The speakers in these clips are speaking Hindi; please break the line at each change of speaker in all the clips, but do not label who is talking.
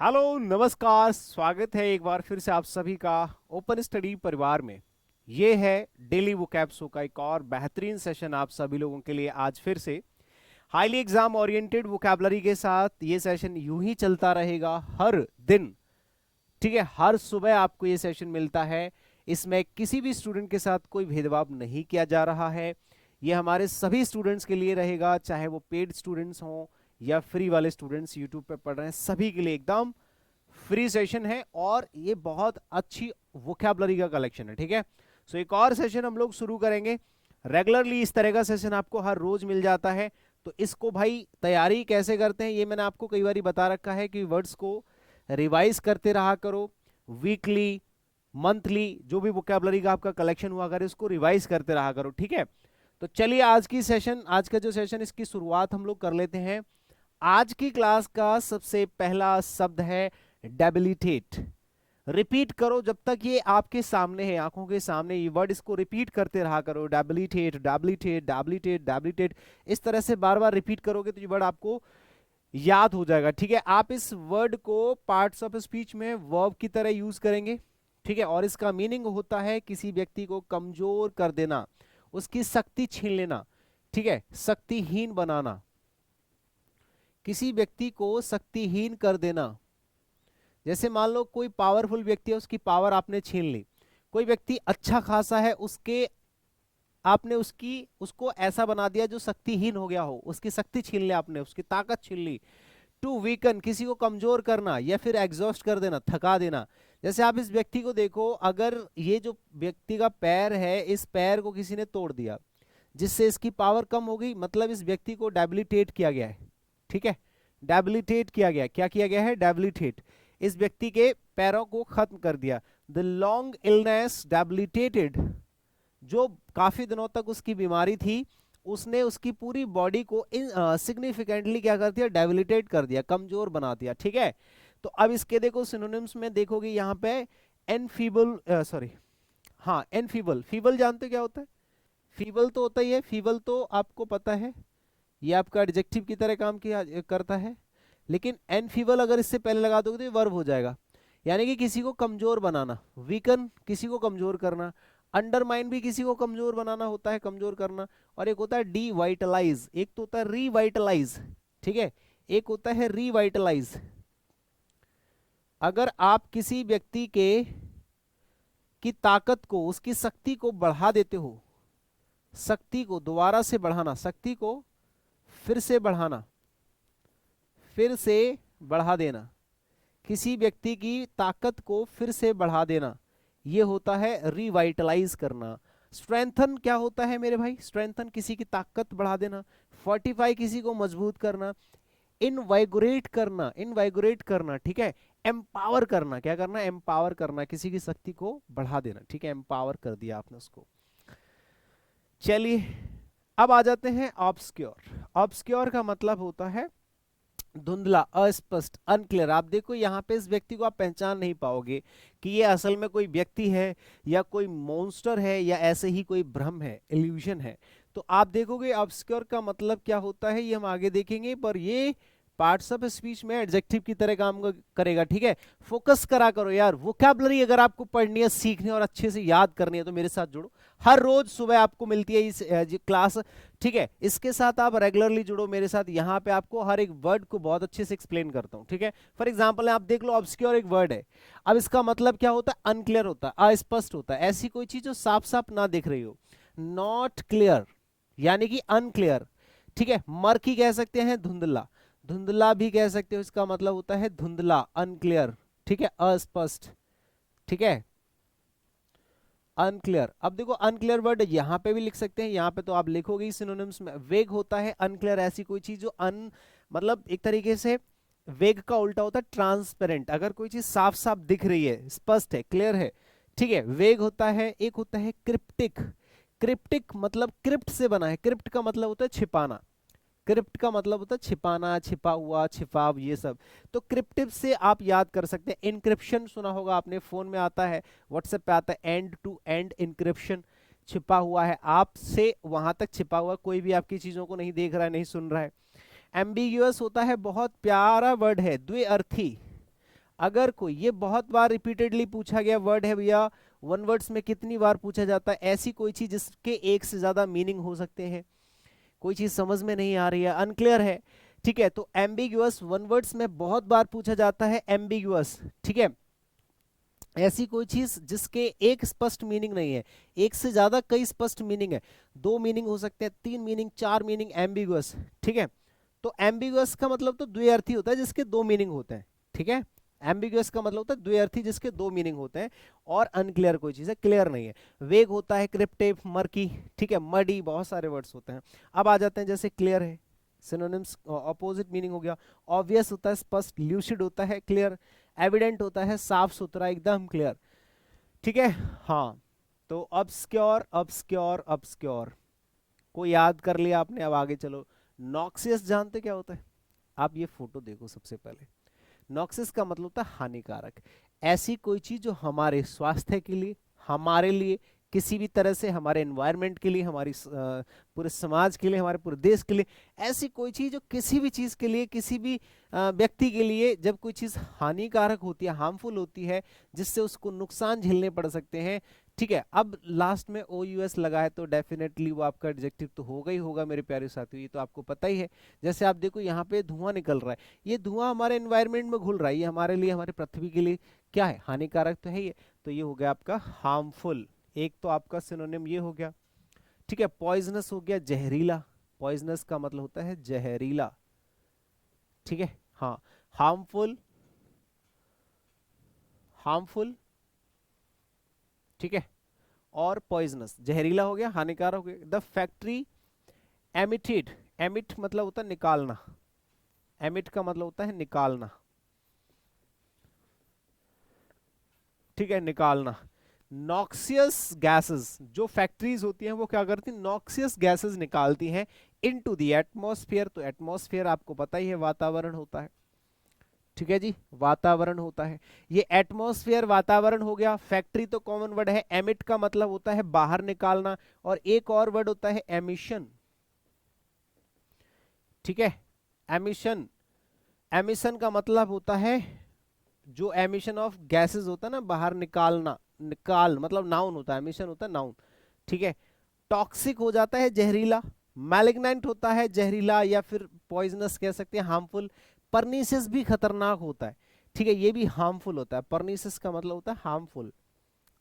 हेलो नमस्कार, स्वागत है एक बार फिर से आप सभी का ओपन स्टडी परिवार में। ये है डेली वोकैब शो का एक और बेहतरीन सेशन आप सभी लोगों के लिए आज फिर से हाईली एग्जाम ओरिएंटेड वोकैबलरी के साथ। ये सेशन यूं ही चलता रहेगा हर दिन, ठीक है। हर सुबह आपको ये सेशन मिलता है। इसमें किसी भी स्टूडेंट के साथ कोई भेदभाव नहीं किया जा रहा है। ये हमारे सभी स्टूडेंट्स के लिए रहेगा, चाहे वो पेड स्टूडेंट्स हों या फ्री वाले स्टूडेंट्स यूट्यूब पे पढ़ रहे हैं, सभी के लिए एकदम फ्री सेशन है। और ये बहुत अच्छी वोकैबलरी का कलेक्शन है, ठीक है। सो एक और सेशन हम लोग शुरू करेंगे। रेगुलरली इस तरह का सेशन आपको हर रोज मिल जाता है। तो इसको भाई तैयारी कैसे करते हैं ये मैंने आपको कई बार बता रखा है कि वर्ड्स को रिवाइज करते रहा करो। वीकली मंथली जो भी वोकैबलरी का आपका कलेक्शन हुआ करे उसको रिवाइज करते रहा करो, ठीक है। तो चलिए आज का जो सेशन इसकी शुरुआत हम लोग कर लेते हैं। आज की क्लास का सबसे पहला शब्द है डेबिलिटेट। रिपीट करो जब तक ये आपके सामने है, आंखों के सामने ये वर्ड, इसको रिपीट करते रहा करो। डेबिलिटेट, डेबिलिटेट, डेबिलिटेट, डेबिलिटेट, इस तरह से बार बार रिपीट करोगे तो ये वर्ड आपको याद हो जाएगा, ठीक है। आप इस वर्ड को पार्ट्स ऑफ स्पीच में वर्ब की तरह यूज करेंगे, ठीक है। और इसका मीनिंग होता है किसी व्यक्ति को कमजोर कर देना, उसकी शक्ति छीन लेना, ठीक है, शक्तिहीन बनाना, किसी व्यक्ति को शक्तिहीन कर देना। जैसे मान लो कोई पावरफुल व्यक्ति है, उसकी पावर आपने छीन ली। कोई व्यक्ति अच्छा खासा है, उसके आपने उसको ऐसा बना दिया जो शक्तिहीन हो गया हो, उसकी शक्ति छीन ली आपने, उसकी ताकत छीन ली। टू वीकन, किसी को कमजोर करना या फिर एग्जॉस्ट कर देना, थका देना। जैसे आप इस व्यक्ति को देखो, अगर ये जो व्यक्ति का पैर है, इस पैर को किसी ने तोड़ दिया जिससे इसकी पावर कम हो गई, मतलब इस व्यक्ति को डेबिलिटेट किया गया है, ठीक है। डेबिलिटेट किया गया, क्या किया गया है? डेबिलिटेट, इस व्यक्ति के पैरों को खत्म कर दिया। द लॉन्ग इलनेस डेबिलिटेटेड, जो काफी दिनों तक उसकी बीमारी थी, उसने उसकी पूरी बॉडी को सिग्निफिकेंटली क्या कर दिया? डेबिलिटेट कर दिया, कमजोर बना दिया, ठीक है। तो अब इसके देखो सिनोनिम्स में देखोगे यहाँ पे एनफीबल, सॉरी, हाँ एनफीबल। फीबल जानते क्या होता है? फीबल तो होता ही है, फीबल तो आपको पता है, ये आपका एडजेक्टिव की तरह काम किया करता है। लेकिन एनफीबल अगर इससे पहले लगा दोगे तो ये वर्ब हो जाएगा, यानी कि किसी को कमजोर बनाना। वीकन, किसी को कमजोर करना। अंडरमाइन भी किसी को कमजोर बनाना होता है, कमजोर करना। और एक होता है डीवाइटलाइज, एक तो होता है रीवाइटलाइज, ठीक है, एक होता है रीवाइटलाइज। अगर आप किसी व्यक्ति के की ताकत को, उसकी शक्ति को बढ़ा देते हो, शक्ति को दोबारा से बढ़ाना, शक्ति को फिर से बढ़ाना, फिर से बढ़ा देना, किसी व्यक्ति की ताकत को फिर से बढ़ा देना, ये होता है रिवाइटलाइज करना। स्ट्रेंथन क्या होता है मेरे भाई? स्ट्रेंथन किसी की ताकत बढ़ा देना। फोर्टिफाई किसी को मजबूत करना। इनवाइगोरेट करना, इनवाइगोरेट करना, ठीक है। एम्पावर करना, क्या करना? एम्पावर करना, किसी की शक्ति को बढ़ा देना, ठीक है, एम्पावर कर दिया आपने उसको। चलिए अब आ जाते हैं ऑब्सक्योर। ऑब्सक्योर का मतलब होता है धुंधला, अस्पष्ट, अनक्लियर। आप देखो यहाँ पे इस व्यक्ति को आप पहचान नहीं पाओगे कि ये असल में कोई व्यक्ति है या कोई मॉन्स्टर है या ऐसे ही कोई भ्रम है, इल्यूजन है। तो आप देखोगे ऑब्सक्योर का मतलब क्या होता है ये हम आगे देखेंगे, पर ये पार्ट्स ऑफ स्पीच में एडजेक्टिव की तरह काम करेगा, ठीक है। फोकस करा करो यार, वोकैबुलरी अगर आपको पढ़नी है, सीखनी है और अच्छे से याद करनी है तो मेरे साथ जुड़ो। हर रोज सुबह आपको मिलती है इस क्लास, ठीक है। इसके साथ आप रेगुलरली जुड़ो मेरे साथ, यहाँ पे आपको हर एक वर्ड को बहुत अच्छे से एक्सप्लेन करता हूँ, ठीक है। फॉर एग्जाम्पल आप देख लो, ऑब्सक्योर एक वर्ड है। अब इसका मतलब क्या होता है? अनक्लियर होता है, अस्पष्ट होता है, ऐसी कोई चीज जो साफ साफ ना दिख रही हो। नॉट क्लियर यानी कि अनक्लियर, ठीक है। मर्की कह सकते हैं, धुंधला, धुंधला भी कह सकते हो, इसका मतलब होता है धुंधला, अनक्लियर, ठीक है, अस्पष्ट, ठीक है, अनक्लियर। अब देखो अनक्लियर वर्ड यहां पे भी लिख सकते हैं, यहां पे तो आप लिखोगे सिनोनिम्स में। वेग होता है अनक्लियर, ऐसी कोई चीज जो मतलब एक तरीके से वेग का उल्टा होता है ट्रांसपेरेंट, अगर कोई चीज साफ साफ दिख रही है, स्पष्ट है, क्लियर है, ठीक है, वेग होता है। एक होता है क्रिप्टिक। क्रिप्टिक मतलब क्रिप्ट से बना है, क्रिप्ट का मतलब होता है छिपाना, क्रिप्ट का मतलब होता है छिपाना, छिपा हुआ, छिपाव, ये सब। तो क्रिप्टिव से आप याद कर सकते हैं। इनक्रिप्शन सुना होगा आपने, फोन में आता है, व्हाट्सएप पे आता है, एंड टू एंड इनक्रिप्शन, छिपा हुआ है, आपसे वहां तक छिपा हुआ, कोई भी आपकी चीजों को नहीं देख रहा है, नहीं सुन रहा है। एम्बिग्यूअस होता है, बहुत प्यारा वर्ड है, द्विअर्थी, अगर कोई, ये बहुत बार रिपीटेडली पूछा गया वर्ड है भैया, वन वर्ड्स में कितनी बार पूछा जाता है, ऐसी कोई चीज जिसके एक से ज्यादा मीनिंग हो सकते हैं, कोई चीज समझ में नहीं आ रही है, अनक्लियर है, ठीक है, तो एम्बिगुअस वन वर्ड्स में बहुत बार पूछा जाता है एम्बिगुअस, ठीक है, ऐसी कोई चीज जिसके एक स्पष्ट मीनिंग नहीं है, एक से ज्यादा कई स्पष्ट मीनिंग है, दो मीनिंग हो सकते हैं, तीन मीनिंग, चार मीनिंग, एम्बिगुअस, ठीक है, तो एम्बिगुअस का मतलब तो द्विअर्थी होता है जिसके दो मीनिंग होते हैं, ठीक है, एम्बिगुअस का मतलब होता है द्विअर्थी जिसके दो मीनिंग होते हैं, और अनक्लियर कोई चीज है, क्लियर नहीं है, वेग होता है, क्रिप्टिव, मर्की, ठीक है, मडी, बहुत सारे वर्ड्स होते हैं। अब आ जाते हैं जैसे क्लियर है, सिनोनिम्स ऑपोजिट मीनिंग हो गया, ऑब्वियस होता है स्पष्ट, ल्यूसिड होता है क्लियर, एविडेंट होता है साफ सुथरा एकदम क्लियर, ठीक है। हाँ, तो ऑब्सक्योर, ऑब्सक्योर, ऑब्सक्योर को याद कर लिया आपने, अब आगे चलो। नॉक्सियस जानते क्या होता है? आप ये फोटो देखो सबसे पहले, नॉक्सियस का मतलब होता है हानिकारक, ऐसी कोई चीज जो हमारे स्वास्थ्य के लिए, हमारे लिए, किसी भी तरह से हमारे एनवायरनमेंट के लिए, हमारी पूरे समाज के लिए, हमारे पूरे देश के लिए, ऐसी कोई चीज जो किसी भी चीज के लिए, किसी भी व्यक्ति के लिए जब कोई चीज हानिकारक होती है, हार्मफुल होती है, जिससे उसको नुकसान झेलने पड़ सकते हैं, ठीक है। अब लास्ट में ओ यू एस लगा है तो डेफिनेटली वो आपका एडजेक्टिव तो होगा ही होगा मेरे प्यारे साथियों, ये तो आपको पता ही है। जैसे आप देखो यहाँ पे धुआं निकल रहा है, ये धुआं हमारे एनवायरनमेंट में घुल रहा है, ये हमारे लिए, हमारे पृथ्वी के लिए क्या है? हानिकारक तो है ये, तो ये हो गया आपका हार्मफुल, एक तो आपका सिनोनिम ये हो गया, ठीक है। पॉइजनस हो गया जहरीला, पॉइजनस का मतलब होता है जहरीला, ठीक है। हाँ, हार्मफुल, हार्मफुल, ठीक है, और पॉइजनस, जहरीला हो गया, हानिकारक हो गया। द फैक्ट्री एमिटेड, एमिट मतलब होता है निकालना, एमिट का मतलब होता है निकालना, ठीक है, निकालना। नॉक्सियस गैसेस, जो फैक्ट्रीज होती हैं वो क्या करती हैं? नॉक्सियस गैसेस निकालती हैं इनटू द एटमॉस्फेयर, तो एटमॉस्फेयर आपको पता ही है वातावरण होता है, ठीक है जी, वातावरण होता है, ये एटमॉस्फेयर वातावरण हो गया। फैक्ट्री तो कॉमन वर्ड है, एमिट का मतलब होता है बाहर निकालना, और एक और वर्ड होता है एमिशन, ठीक है, एमिशन, एमिशन का मतलब होता है जो एमिशन ऑफ गैसेस होता है ना, बाहर निकालना, निकाल मतलब नाउन होता है, एमिशन होता है नाउन, ठीक है। टॉक्सिक हो जाता है जहरीला, मैलिग्नेंट होता है जहरीला, या फिर पॉइजनस कह सकते हैं, हार्मफुल। परनीसिस भी खतरनाक होता है, ठीक है, ये भी हार्मफुल होता है, परनीसिस का मतलब होता है हार्मफुल।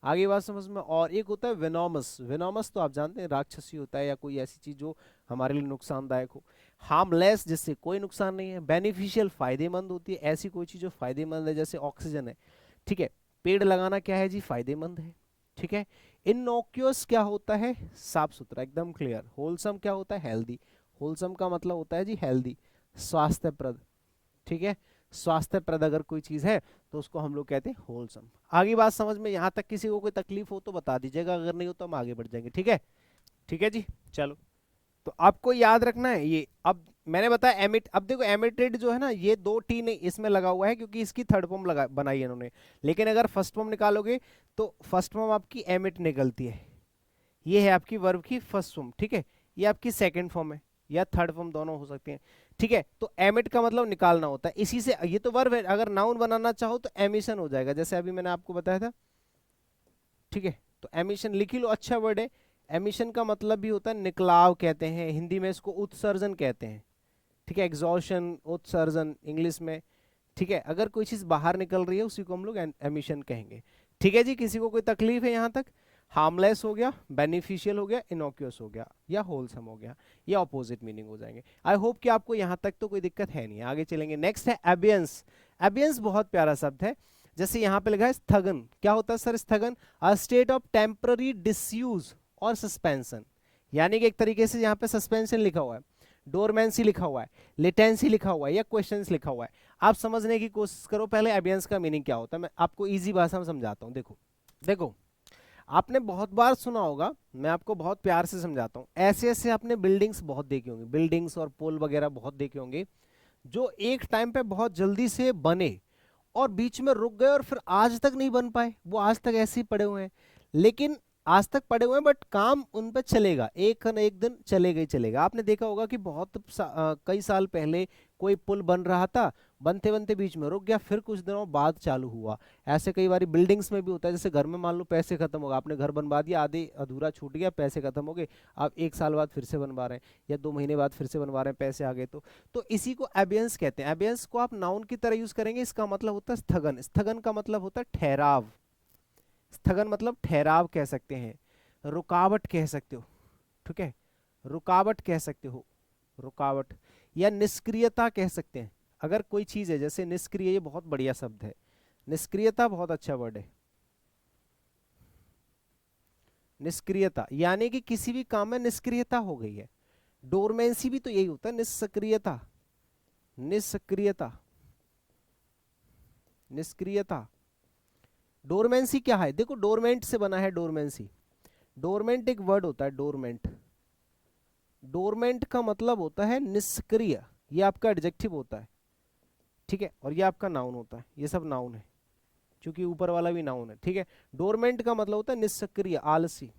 आगे बात समझ में। और एक होता है वेनोमस, वेनोमस तो आप जानते हैं राक्षसी होता है, या कोई ऐसी चीज जो हमारे लिए नुकसानदायक हो। हार्मलेस, जिससे कोई नुकसान नहीं है। बेनिफिशियल, फायदेमंद होती है, ऐसी कोई चीज जो फायदेमंद है, जैसे ऑक्सीजन है, ठीक है। पेड़ लगाना क्या है जी? फायदेमंद है, ठीक है। इनोक्यूअस क्या होता है? साफ सुथरा, एकदम क्लियर। होलसम क्या होता है? हेल्दी, होलसम का मतलब होता है जी हेल्दी, स्वास्थ्यप्रद, ठीक है। स्वास्थ्यप्रद अगर कोई चीज है तो उसको हम लोग कहते हैं होलसम। आगे बात समझ में, यहां तक किसी को कोई तकलीफ हो तो बता दीजिएगा, अगर नहीं हो तो हम आगे बढ़ जाएंगे, ठीक है। ठीक है जी, चलो। तो आपको याद रखना है ये, अब मैंने बताया एमिट, अब देखो एमिटेड जो है ना, ये दो टी नहीं इसमें लगा हुआ है क्योंकि इसकी थर्ड फॉर्म लगा बनाई है इन्होंने, लेकिन अगर फर्स्ट फॉर्म निकालोगे तो फर्स्ट फॉर्म आपकी एमिट निकलती है, ये है आपकी वर्ब की फर्स्ट फॉर्म, ठीक है। ये आपकी सेकंड फॉर्म है, या थर्ड फॉर्म, दोनों हो सकती हैं, ठीक है। तो एमिट का मतलब निकालना होता है, इसी से, ये तो वर्ब है, अगर नाउन बनाना चाहो तो एमिशन हो जाएगा, जैसे अभी मैंने आपको बताया था, ठीक है। तो एमिशन लिख ही लो, अच्छा वर्ड है। एमिशन का मतलब भी होता है निकलाव, कहते हैं हिंदी में इसको उत्सर्जन कहते हैं, ठीक है। एग्जॉशन, उत्सर्जन इंग्लिश में, ठीक है। अगर कोई चीज बाहर निकल रही है उसी को हम लोग एमिशन कहेंगे, ठीक है जी। किसी को कोई तकलीफ है यहाँ तक? हार्मलेस हो गया, बेनिफिशियल हो गया, इनोक्यूअस हो गया, या होलसम हो गया, या ऑपोजिट मीनिंग हो जाएंगे। आई होप कि आपको यहाँ तक तो कोई दिक्कत है नहीं। आगे चलेंगे, नेक्स्ट है एबियंस। एबियंस बहुत प्यारा शब्द है, जैसे यहाँ पे लिखा है स्थगन, क्या होता है सर स्थगन? A state of temporary disuse और सस्पेंशन, यानी कि एक तरीके से यहाँ पे सस्पेंशन लिखा हुआ है, डोरमेंसी लिखा हुआ है, लेटेंसी लिखा हुआ है, या क्वेश्चंस लिखा हुआ है। आप समझने की कोशिश करो पहले एबियंस का मीनिंग क्या होता है, मैं आपको इजी भाषा में समझाता हूँ। देखो देखो, आपने बहुत बार सुना होगा, मैं आपको बहुत प्यार से समझाता हूँ। ऐसे ऐसे आपने बिल्डिंग्स बहुत देखी होंगी, बिल्डिंग्स और पोल वगैरह बहुत देखे होंगे, जो एक टाइम पे बहुत जल्दी से बने और बीच में रुक गए और फिर आज तक नहीं बन पाए, वो आज तक ऐसे ही पड़े हुए हैं। लेकिन आज तक पड़े हुए हैं, बट काम उन पे चलेगा, एक न एक दिन चलेगा ही चलेगा। आपने देखा होगा कि कई साल पहले कोई पुल बन रहा था, बनते बनते बीच में रुक गया, फिर कुछ दिनों बाद चालू हुआ। ऐसे कई बार बिल्डिंग्स में भी होता है, जैसे घर में मान लो पैसे खत्म हो गए, आपने घर बनवा दिया, आधे अधूरा छूट गया, पैसे खत्म हो गए, आप एक साल बाद फिर से बनवा रहे हैं या 2 महीने बाद फिर से बनवा रहे हैं, पैसे आ गए तो इसी को एबियंस कहते हैं। एबियंस को आप नाउन की तरह यूज करेंगे, इसका मतलब होता है स्थगन। स्थगन का मतलब होता है ठहराव। स्थगन मतलब ठहराव कह सकते हैं, रुकावट कह सकते हो, ठीक है, रुकावट कह सकते हो, रुकावट, या निष्क्रियता कह सकते हैं। अगर कोई चीज है जैसे निष्क्रिय, ये बहुत बढ़िया शब्द है, निष्क्रियता बहुत अच्छा वर्ड है। निष्क्रियता यानी कि किसी भी काम में निष्क्रियता हो गई है। डोरमेंसी भी तो यही होता है, निष्क्रियता, निष्क्रियता, निष्क्रियता। डोरमेंसी क्या है, देखो डोरमेंट से बना है डोरमेंसी। डोरमेंट एक वर्ड होता है, डोरमेंट। डोरमेंट का मतलब होता है निष्क्रिय, ये आपका एडजेक्टिव होता है, ठीक है, और ये आपका नाउन होता है, ये सब नाउन है, क्योंकि ऊपर वाला भी नाउन है, ठीक है। डोरमेंट का मतलब होता है निष्क्रिय, आलसी,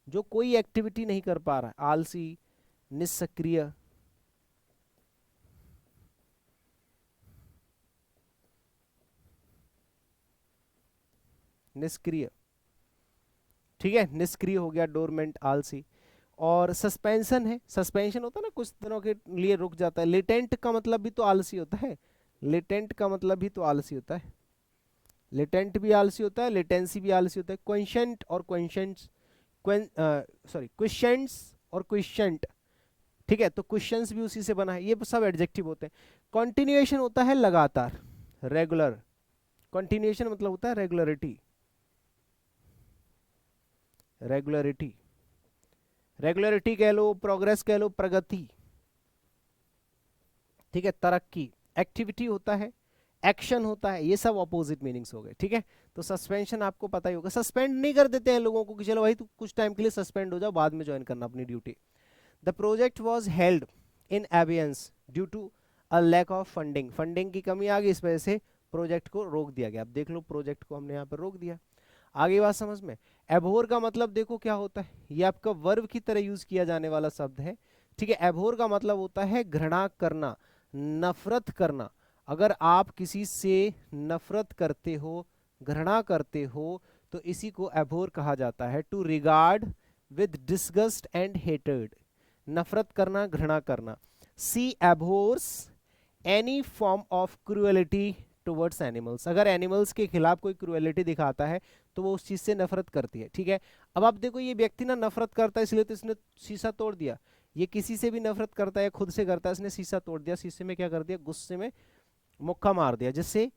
जो कोई एक्टिविटी नहीं कर पा रहा है, आलसी, निष्क्रिय। निष्क्रिय, ठीक है, निष्क्रिय हो गया डोरमेंट, आलसी। और सस्पेंशन है, सस्पेंशन होता है ना, कुछ दिनों के लिए रुक जाता है। लेटेंट का मतलब भी तो आलसी होता है, लेटेंट का मतलब भी तो आलसी होता है, लेटेंट भी आलसी होता है, लेटेंसी भी आलसी होता है। क्वेंशंट और क्वेंशंट्स, सॉरी क्वेश्चंट्स और क्वेश्चंट, ठीक है, तो क्वेश्चंस भी उसी से बना है, ये सब एडजेक्टिव होते हैं। कंटिन्यूएशन होता है लगातार, रेगुलर। कंटिन्यूएशन मतलब होता है रेगुलरिटी, रेगुलरिटी, रेगुलरिटी कह लो, प्रोग्रेस कह लो, प्रगति, ठीक है, तरक्की। एक्टिविटी होता है, एक्शन होता है, ये सब ऑपोजिट मीनिंग्स हो गए, ठीक है। तो सस्पेंशन आपको पता ही होगा, सस्पेंड नहीं कर देते हैं लोगों को कि चलो भाई तू कुछ टाइम के लिए सस्पेंड हो जाओ, बाद में ज्वाइन करना अपनी duty. The project was held in abeyance due to a lack of funding, funding की कमी आ गई, इस वजह से प्रोजेक्ट को रोक दिया गया। अब देख लो, प्रोजेक्ट को हमने यहाँ पर रोक दिया। आगे बात समझ में। एबोर का मतलब देखो क्या होता है, ये आपका वर्ब की तरह यूज किया जाने वाला शब्द है, ठीक है। एबोर का मतलब होता है घृणा करना, नफरत करना। अगर आप किसी से नफरत करते हो, घृणा करते हो, तो इसी को एबोर कहा जाता है। To regard with disgust and हेटेड, नफरत करना, घृणा करना। She abhors any form of cruelty towards animals, अगर एनिमल्स के खिलाफ कोई क्रूएलिटी दिखाता है तो वो उस चीज से नफरत करती है, ठीक है। अब आप देखो, ये व्यक्ति ना नफरत करता है, इसलिए तो इसने शीशा तोड़ दिया। ये किसी से भी नफरत करता है, खुद से करता है, इसने शीशा तोड़ दिया, शीशे में क्या कर दिया, गुस्से में मुक्का मार दिया, जिससे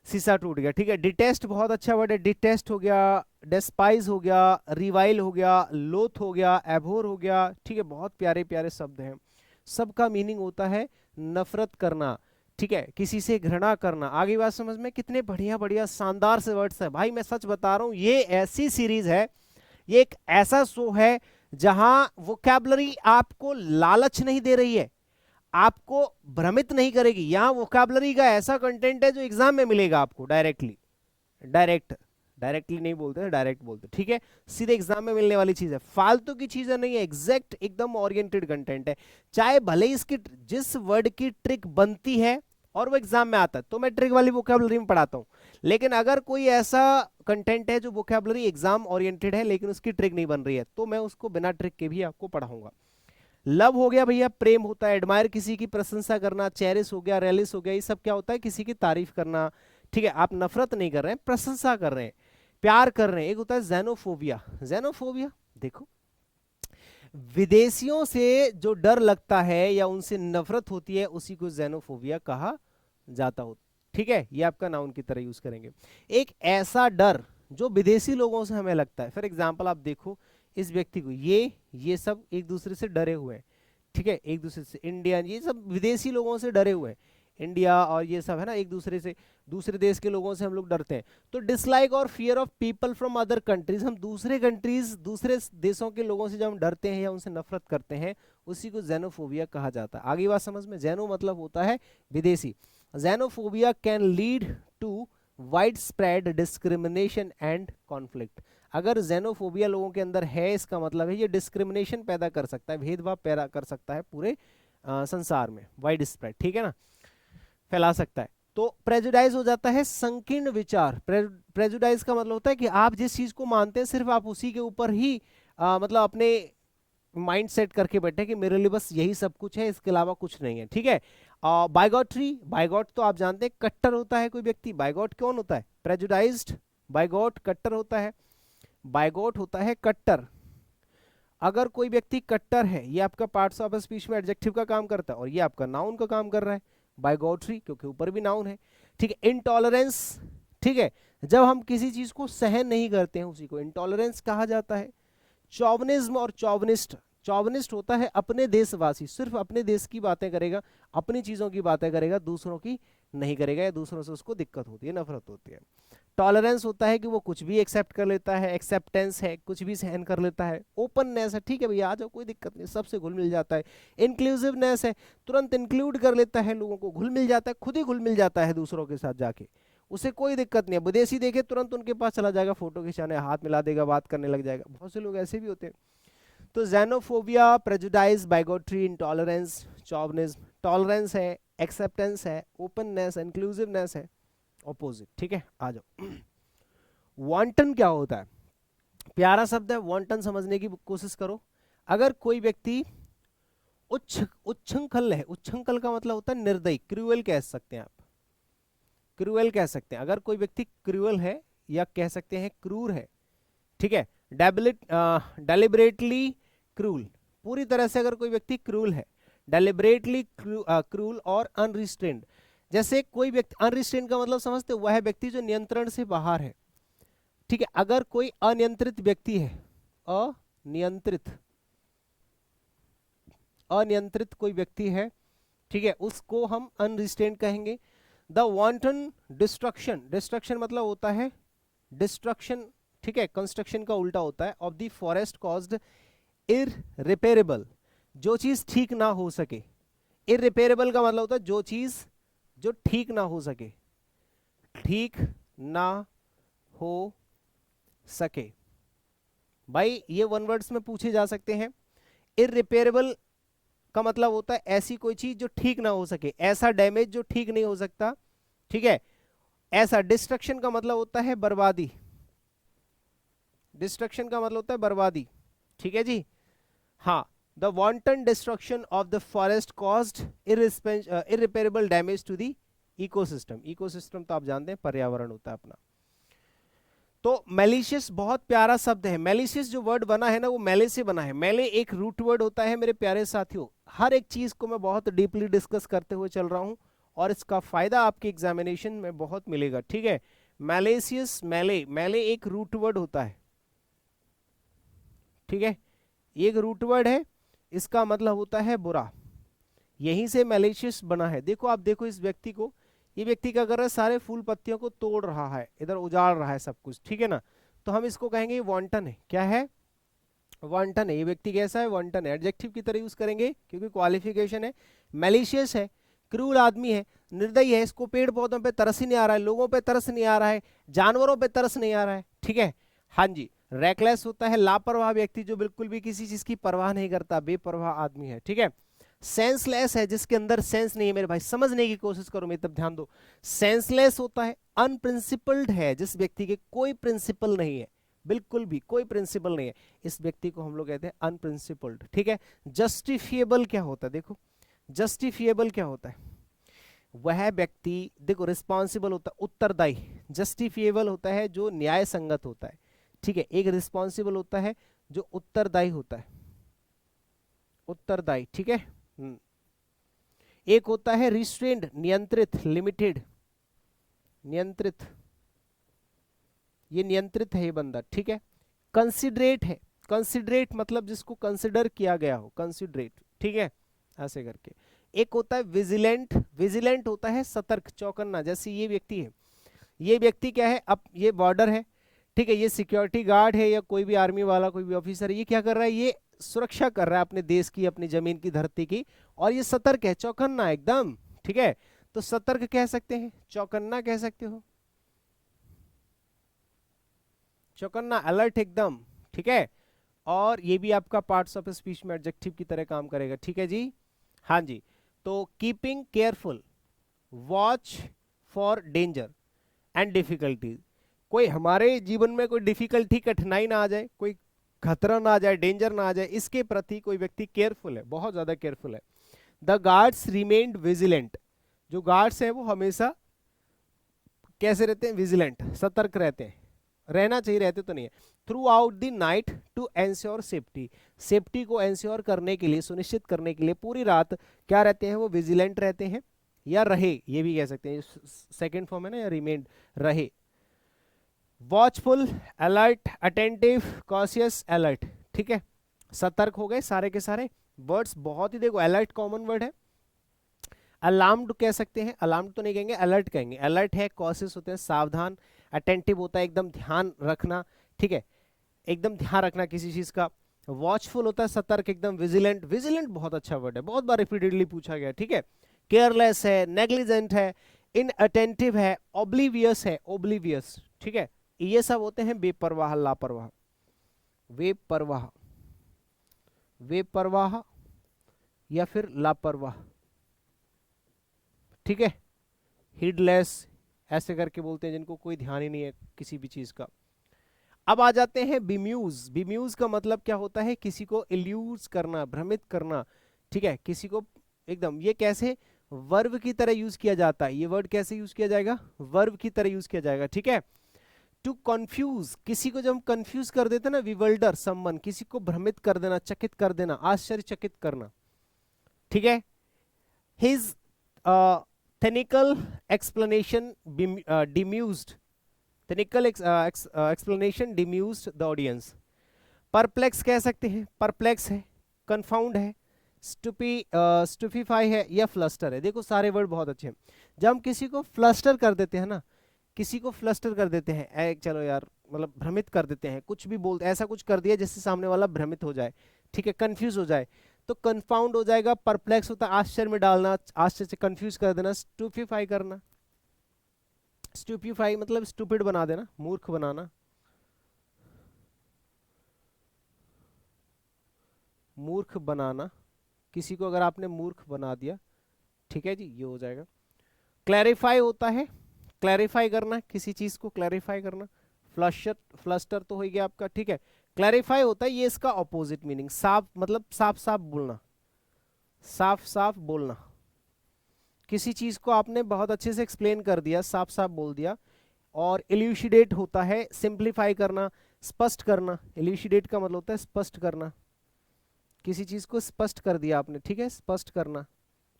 शीशा टूट गया, ठीक है। डिटेस्ट बहुत अच्छा वर्ड है, डिटेस्ट हो गया, डेस्पाइज हो गया, रिवाइल हो गया, लोथ हो गया, एभोर हो गया, ठीक है। बहुत प्यारे प्यारे शब्द हैं, सबका मीनिंग होता है नफरत करना, ठीक है, किसी से घृणा करना। आगे बात समझ में, कितने बढ़िया बढ़िया शानदार से वर्ड्स है भाई, मैं सच बता रहा हूं, ये ऐसी सीरीज है, ये एक ऐसा शो है जहां वोकैबलरी आपको लालच नहीं दे रही है, आपको भ्रमित नहीं करेगी। यहां वोकैबलरी का ऐसा कंटेंट है जो एग्जाम में मिलेगा आपको डायरेक्टली, डायरेक्ट, डायरेक्टली नहीं बोलते हैं, डायरेक्ट बोलते, ठीक है, सीधे एग्जाम में मिलने वाली चीज है, फालतू की चीजें नहीं है, एग्जैक्ट एकदम ओरिएंटेड कंटेंट है। चाहे भले ही इसकी जिस वर्ड की ट्रिक बनती है और वो एग्जाम में आता है, तो मैं ट्रिक वाली वोकैबलरी में पढ़ाता हूं, लेकिन अगर कोई ऐसा कंटेंट है जो वोकैबलरी एग्जाम ओरिएंटेड है लेकिन उसकी ट्रिक नहीं बन रही है, तो मैं उसको बिना ट्रिक के भी आपको पढ़ाऊंगा। लव हो गया भैया, प्रेम होता है, एडमायर किसी की प्रशंसा करना, चेरिस हो गया, रेलिस हो गया, ये सब क्या होता है, किसी की तारीफ करना, ठीक है। आप नफरत नहीं कर रहे हैं, प्रशंसा कर रहे हैं, प्यार कर रहे हैं। एक होता है जेनोफोबिया, जेनोफोबिया देखो, विदेशियों से जो डर लगता है या उनसे नफरत होती है, उसी को जेनोफोबिया कहा जाता हो, ठीक है। ये आपका नाउन की तरह यूज करेंगे। एक ऐसा डर जो विदेशी लोगों से हमें लगता है, फॉर एग्जाम्पल आप देखो इस व्यक्ति को, ये सब एक दूसरे से डरे हुए हैं, ठीक है, एक दूसरे से, इंडियन, ये सब विदेशी लोगों से डरे हुए हैं, इंडिया और ये सब है ना, एक दूसरे से, दूसरे देश के लोगों से हम लोग डरते हैं। तो डिसलाइक और fear of people from other countries, हम दूसरे कंट्रीज, दूसरे देशों के लोगों से जब हम डरते हैं या उनसे नफरत करते हैं, उसी को जेनोफोबिया कहा जाता है। आगे बात समझ में, जेनो मतलब होता है विदेशी। Xenophobia can lead to wide spread discrimination and conflict. अगर जेनोफोबिया लोगों के अंदर है, इसका मतलब है ये डिस्क्रिमिनेशन पैदा कर सकता है, भेदभाव पैदा कर सकता है पूरे संसार में, वाइड स्प्रेड, ठीक है ना, फैला सकता है। तो प्रेजुडाइज हो जाता है संकीर्ण विचार। प्रेजुडाइज का मतलब होता है कि आप जिस चीज को मानते हैं सिर्फ आप उसी के ऊपर ही मतलब अपने माइंड सेट करके बैठे कि मेरे लिए बस यही सब कुछ है, इसके अलावा कुछ नहीं है, ठीक है। बाइगॉट्री, बाइगॉट तो आप जानते हैं कट्टर होता है कोई व्यक्ति। बाइगॉट कौन होता है? प्रेजुडाइज्ड। बाइगॉट कट्टर होता है, बाइगॉट होता है कट्टर। अगर कोई व्यक्ति कट्टर है, ये आपका पार्ट्स ऑफ स्पीच में एडजेक्टिव का काम करता है और ये आपका नाउन का काम कर रहा है, बाइगॉट्री, क्योंकि ऊपर भी नाउन है, ठीक है। इंटॉलरेंस, ठीक है, जब हम किसी चीज को सहन नहीं करते हैं उसी को इंटॉलरेंस कहा जाता है। चौवनिज्म और चौवनिस्ट, चौवनिस्ट होता है अपने देशवासी, सिर्फ अपने देश की बातें करेगा, अपनी चीजों की बातें करेगा, दूसरों की नहीं करेगा, या दूसरों से उसको दिक्कत होती है, नफरत होती है। टॉलरेंस होता है कि वो कुछ भी एक्सेप्ट कर लेता है, एक्सेप्टेंस है कुछ भी सहन कर लेता है। ओपननेस है, ठीक है भैया आ जाओ कोई दिक्कत नहीं, सबसे घुल मिल जाता है। इंक्लूसिवनेस है, तुरंत इंक्लूड कर लेता है लोगों को, घुल मिल जाता है, खुद ही घुल मिल जाता है दूसरों के साथ जाके, उसे कोई दिक्कत नहीं है। विदेशी देखे तुरंत उनके पास चला जाएगा, फोटो खिंचाने, हाथ मिला देगा, बात करने लग जाएगा, बहुत से लोग ऐसे भी होते हैं। तो जेनोफोबिया, प्रेजुडाइज, बाइगोट्री, इंटॉलरेंस, चॉवनिज्म। टॉलरेंस है, एक्सेप्टेंस है, ओपननेस, इंक्लूसिवनेस है, ऑपोजिट, ठीक है। आ जाओ। वांटन क्या होता है? प्यारा शब्द है, वांटन समझने की कोशिश करो। अगर कोई व्यक्ति उच्छृंखल है, उच्छृंखल का मतलब होता है निर्दयी, क्रूएल कह सकते हैं आप, क्रूएल कह सकते हैं। अगर कोई व्यक्ति क्रूएल है या कह सकते हैं क्रूर है, ठीक है, डेलिबरेटली क्रूल, पूरी तरह से अगर कोई व्यक्ति क्रूल है, डेलिबरेटली क्रूल और अनरिस्ट्रेन्ड। जैसे कोई व्यक्ति, अनरिस्ट्रेन्ड का मतलब समझते हो, वह है व्यक्ति जो नियंत्रण से बाहर है, ठीक है। अगर कोई अनियंत्रित व्यक्ति है, अनियंत्रित, अनियंत्रित कोई व्यक्ति है, ठीक है, उसको हम अनरिस्ट्रेन्ड कहेंगे। द वांटन डिस्ट्रक्शन, डिस्ट्रक्शन मतलब होता है डिस्ट्रक्शन, ठीक है, कंस्ट्रक्शन का उल्टा होता है, ऑफ द फॉरेस्ट कॉज्ड इररिपेरेबल, जो चीज ठीक ना हो सके। इररिपेरेबल का मतलब होता है जो चीज जो ठीक ना हो सके, ठीक ना हो सके। भाई ये वन वर्ड्स में पूछे जा सकते हैं। इररिपेरेबल का मतलब होता है ऐसी कोई चीज जो ठीक ना हो सके, ऐसा डैमेज जो ठीक नहीं हो सकता, ठीक है, ऐसा। डिस्ट्रक्शन का मतलब होता है बर्बादी, डिस्ट्रक्शन का मतलब होता है बर्बादी, ठीक है जी। हाँ, the wanton destruction of the forest caused irreparable damage to the ecosystem. Ecosystem तो आप जानते हैं पर्यावरण होता है अपना। तो मैलिशियस बहुत प्यारा शब्द है। मैलिशियस जो वर्ड बना है ना, वो मेले से बना है। मेले एक रूट वर्ड होता है मेरे प्यारे साथियों। हर एक चीज को मैं बहुत डीपली डिस्कस करते हुए चल रहा हूं और इसका फायदा आपके एग्जामिनेशन में बहुत मिलेगा, ठीक है। मैलेशियस, मेले, मेले एक रूट वर्ड होता है, ठीक है, एक रूट वर्ड है, इसका मतलब होता है बुरा, यहीं से मैलिशियस बना है। देखो आप देखो इस व्यक्ति को, ये व्यक्ति क्या कर रहा है, सारे फूल पत्तियों को तोड़ रहा है, इधर उजाड़ रहा है सब कुछ, ठीक है ना। तो हम इसको कहेंगे वांटन है। क्या है? वांटन है। ये व्यक्ति कैसा है? वांटन है। एडजेक्टिव की तरह यूज करेंगे क्योंकि क्वालिफिकेशन है। मैलिशियस है, क्रूर आदमी है, निर्दयी है, इसको पेड़ पौधों पे तरस ही नहीं आ रहा है, लोगों पे तरस नहीं आ रहा है, जानवरों पे तरस नहीं आ रहा है, ठीक है। हाँ जी। रेकलेस होता है लापरवाह व्यक्ति, जो बिल्कुल भी किसी चीज की परवाह नहीं करता, बेपरवाह आदमी है, ठीक है। सेंसलेस है, जिसके अंदर सेंस नहीं है। मेरे भाई समझने की कोशिश करो, मेरी तब ध्यान दो। सेंसलेस होता है अनप्रिंसिपल्ड है, जिस व्यक्ति के कोई प्रिंसिपल नहीं है, बिल्कुल भी कोई प्रिंसिपल नहीं है, इस व्यक्ति को हम लोग कहते हैं अनप्रिंसिपल्ड, ठीक है। जस्टिफिएबल क्या होता है? देखो जस्टिफिएबल क्या होता है? वह व्यक्ति, देखो रिस्पॉन्सिबल होता है उत्तरदायी, जस्टिफिएबल होता है जो न्याय संगत होता है, ठीक है। एक रिस्पॉन्सिबल होता है जो उत्तरदायी होता है, उत्तरदायी, ठीक है। एक होता है रिस्ट्रेन्ड, नियंत्रित, लिमिटेड, नियंत्रित, ये नियंत्रित है ये बंदा, ठीक है। कंसिडरेट है, कंसिडरेट मतलब जिसको कंसिडर किया गया हो, कंसिडरेट, ठीक है, ऐसे करके। एक होता है विजिलेंट, विजिलेंट होता है सतर्क, चौकन्ना। जैसे ये व्यक्ति है, ये व्यक्ति क्या है, अब ये बॉर्डर है, ठीक है, ये सिक्योरिटी गार्ड है या कोई भी आर्मी वाला कोई भी ऑफिसर है, ये क्या कर रहा है, ये सुरक्षा कर रहा है अपने देश की, अपनी जमीन की, धरती की, और ये सतर्क है, चौकन्ना एकदम, ठीक है। तो सतर्क कह सकते हैं, चौकन्ना कह सकते हो, चौकन्ना, अलर्ट एकदम, ठीक है। और ये भी आपका पार्ट्स ऑफ स्पीच में एडजेक्टिव की तरह काम करेगा, ठीक है जी। हाँ जी, तो keeping careful, watch for danger and difficulties, कोई हमारे जीवन में कोई डिफिकल्टी, कठिनाई ना आ जाए, कोई खतरा ना आ जाए, डेंजर ना आ जाए, इसके प्रति कोई व्यक्ति केयरफुल है, बहुत ज्यादा केयरफुल है। द गार्ड्स रिमेन्ड विजिलेंट, जो गार्ड्स हैं वो हमेशा कैसे रहते हैं, विजिलेंट, सतर्क रहते हैं, रहना चाहिए, रहते तो नहीं है। Throughout the night to ensure safety, safety को एंश्योर करने के लिए, सुनिश्चित करने के लिए पूरी रात क्या रहते हैं, वो विजिलेंट रहते हैं, या रहे, ये भी कह सकते हैं, सेकेंड फॉर्म है ना, या रिमेन्ड, रहे। Watchful, alert, attentive, cautious, alert, ठीक है, सतर्क हो गए सारे के सारे वर्ड्स, बहुत ही, देखो अलर्ट कॉमन वर्ड है। अलार्म्ड कह सकते हैं, अलार्म्ड तो नहीं कहेंगे, अलर्ट कहेंगे। अलर्ट है, कॉशियस होते हैं सावधान, अटेंटिव होता है एकदम ध्यान रखना, ठीक है, एकदम ध्यान रखना किसी चीज का। वॉचफुल होता है सतर्क एकदम, विजिलेंट, विजिलेंट बहुत अच्छा वर्ड है, बहुत बार रिपीटेडली पूछा गया, ठीक है। केयरलेस है, नेग्लिजेंट है, इनअटेंटिव है, ओब्लिवियस है, ओब्लिवियस, ठीक है, ये सब होते हैं बेपरवाह, लापरवाह, बेपरवाह, बेपरवाह या फिर लापरवाह, ठीक है। हीडलेस ऐसे करके बोलते हैं जिनको कोई ध्यान ही नहीं है किसी भी चीज का। अब आ जाते हैं बिम्यूज। बिम्यूज का मतलब क्या होता है, किसी को इल्यूज करना, भ्रमित करना, ठीक है, किसी को एकदम, ये कैसे वर्ब की तरह यूज किया जाता है, ये वर्ड कैसे यूज किया जाएगा, वर्ब की तरह यूज किया जाएगा, ठीक है। टू कंफ्यूज, किसी को जब हम कंफ्यूज कर देते हैं ना, विवल्डर समवन, किसी को भ्रमित कर देना, चकित कर देना, आश्चर्यचकित करना, ठीक है। His technical explanation bemused, technical explanation bemused the audience. Perplex कह सकते हैं, परप्लेक्स है, कंफाउंड है, स्टूफीफाई है, या फ्लस्टर है। देखो सारे वर्ड बहुत अच्छे हैं। जब हम किसी को फ्लस्टर कर देते हैं ना, किसी को फ्लस्टर कर देते हैं, चलो यार, मतलब भ्रमित कर देते हैं, कुछ भी बोलते, ऐसा कुछ कर दिया जिससे सामने वाला भ्रमित हो जाए, ठीक है, कंफ्यूज हो जाए, तो कंफाउंड हो जाएगा। परप्लेक्स होता है आश्चर्य में डालना, आश्चर्य से कंफ्यूज कर देना। स्टूफीफाई करना, स्टूपीफाई मतलब स्टूपिड बना देना, मूर्ख बनाना, मूर्ख बनाना, किसी को अगर आपने मूर्ख बना दिया, ठीक है जी, ये हो जाएगा। क्लैरिफाई होता है, क्लैरिफाई करना, किसी चीज को क्लैरिफाई करना। फ्लस्टर, फ्लस्टर तो हो गया आपका, ठीक है। क्लैरिफाई होता है, ये इसका ऑपोजिट मीनिंग, साफ मतलब साफ साफ बोलना, साफ साफ बोलना, किसी चीज को आपने बहुत अच्छे से एक्सप्लेन कर दिया, साफ साफ बोल दिया। और इल्यूशिडेट होता है सिंप्लीफाई करना, स्पष्ट करना, इल्यूशिडेट का मतलब होता है स्पष्ट करना, किसी चीज को स्पष्ट कर दिया आपने, ठीक है, स्पष्ट करना।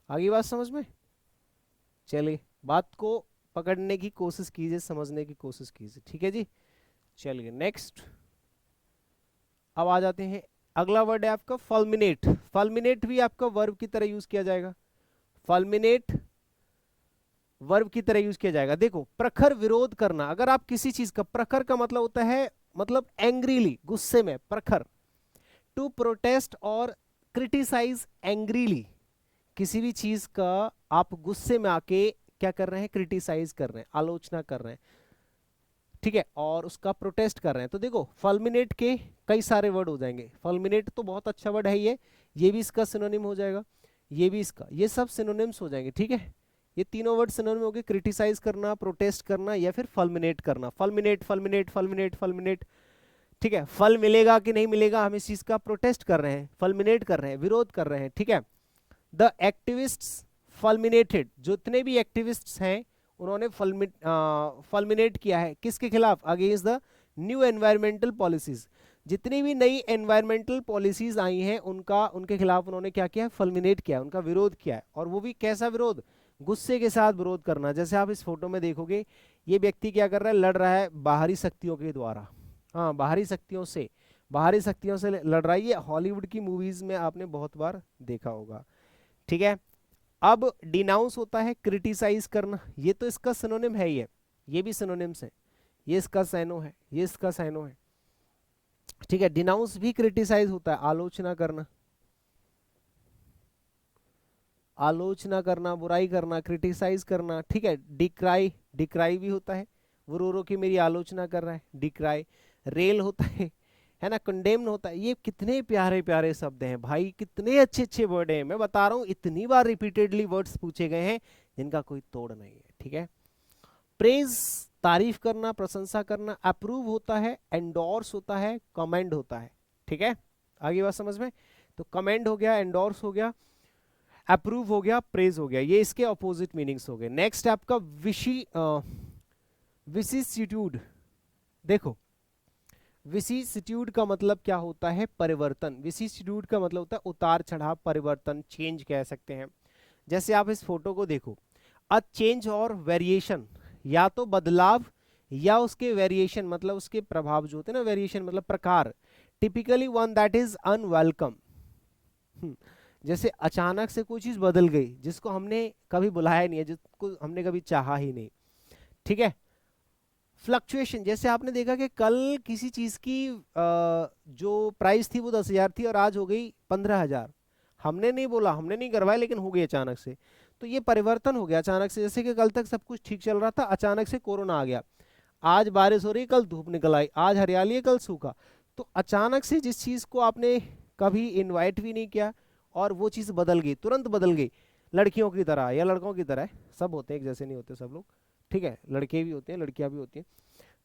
आगे बात समझ में, चलिए बात को पकड़ने की कोशिश कीजिए, समझने की कोशिश कीजिए, ठीक है जी। चलिए नेक्स्ट, अब आ जाते हैं, अगला वर्ड है आपका फल्मिनेट। फल्मिनेट भी आपका वर्ब की तरह यूज किया जाएगा, फल्मिनेट वर्ब की तरह यूज किया जाएगा। देखो प्रखर विरोध करना, अगर आप किसी चीज का, प्रखर का मतलब होता है, मतलब एंग्रीली, गुस्से में, प्रखर। टू प्रोटेस्ट और क्रिटिसाइज एंग्रीली, किसी भी चीज का आप गुस्से में आके क्या कर रहे हैं, क्रिटिसाइज कर रहे हैं, आलोचना कर रहे हैं, ठीक है, और उसका प्रोटेस्ट कर रहे हैं। तो देखो फल्मिनेट के कई सारे वर्ड हो जाएंगे। फल्मिनेट तो बहुत अच्छा वर्ड है, ये भी इसका सिनोनिम हो जाएगा, ये भी इसका, ये सब सिनोनिम्स हो जाएंगे, ठीक है। ये तीनों वर्ड सिनोनिम हो गए, क्रिटिसाइज करना, प्रोटेस्ट करना, या फिर फल्मिनेट करना। फल्मिनेट, फल्मिनेट, फल्मिनेट, फल्मिनेट, ठीक है। फल मिलेगा कि नहीं मिलेगा, हम इस चीज का प्रोटेस्ट कर रहे हैं, फल्मिनेट कर रहे हैं, विरोध कर रहे हैं, ठीक है। द एक्टिविस्ट्स फल्मिनेटेड, जितने भी एक्टिविस्ट्स हैं उन्होंने फल्मिनेट किया है, किसके खिलाफ, against the new environmental policies, जितनी भी नई एनवायरमेंटल पॉलिसीज आई हैं उनका, उनके खिलाफ उन्होंने क्या किया, फल्मिनेट किया, उनका विरोध किया है। और वो भी कैसा विरोध, गुस्से के साथ विरोध करना। जैसे आप इस फोटो में देखोगे, ये व्यक्ति क्या कर रहा है, लड़ रहा है बाहरी शक्तियों के द्वारा, हाँ बाहरी शक्तियों से, बाहरी शक्तियों से लड़ रहा है। ये हॉलीवुड की मूवीज में आपने बहुत बार देखा होगा, ठीक है। अब डिनाउंस होता है क्रिटिसाइज करना, ये तो इसका सिनोनिम है ही है, ये भी सिनोनिम्स है, ये इसका साइनो है, ये इसका साइनो है, ठीक है। डिनाउंस भी क्रिटिसाइज होता है, आलोचना करना, आलोचना करना, बुराई करना, क्रिटिसाइज करना, ठीक है। डिक्राई, डिक्राई भी होता है, वो रो रो के मेरी आलोचना कर रहा है, डिक्राई। रेल होता है ना, कंडेम्न होता है। ये कितने प्यारे प्यारे शब्द हैं भाई, कितने अच्छे अच्छे वर्ड हैं। मैं बता रहा हूँ इतनी बार रिपीटेडली वर्ड्स पूछे गए हैं जिनका कोई तोड़ नहीं है, ठीक है। प्रेज तारीफ करना, प्रशंसा करना। अप्रूव होता है, एंडोर्स होता है, कमेंड होता है, ठीक है। आगे बात समझ में? तो कमेंड हो गया, एंडोर्स हो गया, अप्रूव हो गया, प्रेज हो गया, ये इसके ऑपोजिट मीनिंग्स हो गए। नेक्स्ट आपका विसिस्टिट्यूड। देखो विसिस्टिट्यूड का मतलब क्या होता है? परिवर्तन। विसिस्टिट्यूड का मतलब होता है उतार चढ़ाव, परिवर्तन, चेंज कह सकते हैं। जैसे आप इस फोटो को देखो, अ चेंज और वेरिएशन, या तो बदलाव या उसके वेरिएशन मतलब उसके प्रभाव जो होते हैं ना, वेरिएशन मतलब प्रकार। Typically one that is unwelcome. जैसे अचानक से कोई चीज बदल गई जिसको हमने कभी बुलाया नहीं है, जिसको हमने कभी चाहा ही नहीं, ठीक है। फ्लक्चुएशन, जैसे आपने देखा कि कल किसी चीज की जो प्राइस थी वो 10,000 थी और आज हो गई 15,000। हमने नहीं बोला, हमने नहीं करवाया, लेकिन हो गई अचानक से। तो ये परिवर्तन हो गया अचानक से। जैसे कि कल तक सब कुछ ठीक चल रहा था, अचानक से कोरोना आ गया, आज बारिश हो रही, कल धूप निकल आई, आज हरियाली है, कल सूखा। तो अचानक से जिस चीज को आपने कभी इनवाइट भी नहीं किया और वो चीज बदल गई, तुरंत बदल गई। लड़कियों की तरह या लड़कों की तरह, सब होते हैं एक जैसे नहीं होते सब लोग, ठीक है। लड़के भी होते हैं, लड़कियां भी होती हैं,